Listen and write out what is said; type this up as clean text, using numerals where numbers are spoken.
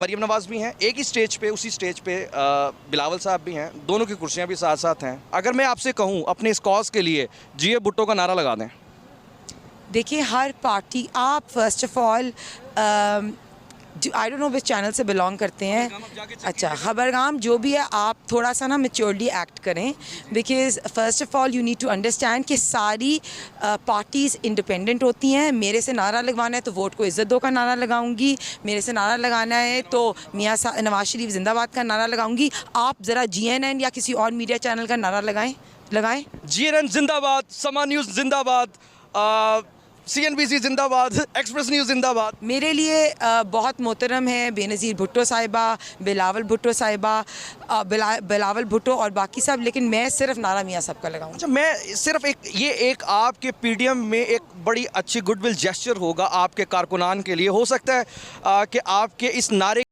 मरियम नवाज़ भी हैं, एक ही स्टेज पे, उसी स्टेज पे बिलावल साहब भी हैं, दोनों की कुर्सियां भी साथ साथ हैं। अगर मैं आपसे कहूं अपने इस कॉज के लिए जिए भुट्टो का नारा लगा दें। देखिए, हर पार्टी, आप first of all I don't know which channel से बिलोंग करते हैं। अच्छा, खबरगाम जो भी है, आप थोड़ा सा ना मैच्योरली एक्ट करें, because first of all you need to understand कि सारी पार्टीज़ इंडिपेंडेंट होती हैं। मेरे से नारा लगवाना है तो वोट को इज़्ज़त दो का नारा लगाऊंगी, मेरे से नारा लगाना है तो मियाँ नवाज शरीफ जिंदाबाद का नारा लगाऊंगी। आप ज़रा GNN या किसी और मीडिया चैनल का नारा लगाएं। GNN जिंदाबाद, समा न्यूज़ जिंदाबाद, CNBC जिंदाबाद, एक्सप्रेस न्यूज़ जिंदाबाद। मेरे लिए बहुत मोहतरम है बेनज़ीर भुट्टो साहिबा, बिलावल भुट्टो साहिबा, बिलावल भुट्टो और बाकी सब, लेकिन मैं सिर्फ नारा मियाँ साहब का लगाऊंगा। अच्छा, मैं सिर्फ एक आपके PDM में एक बड़ी अच्छी गुडविल जेस्चर होगा आपके कारकुनान के लिए। हो सकता है कि आपके इस नारे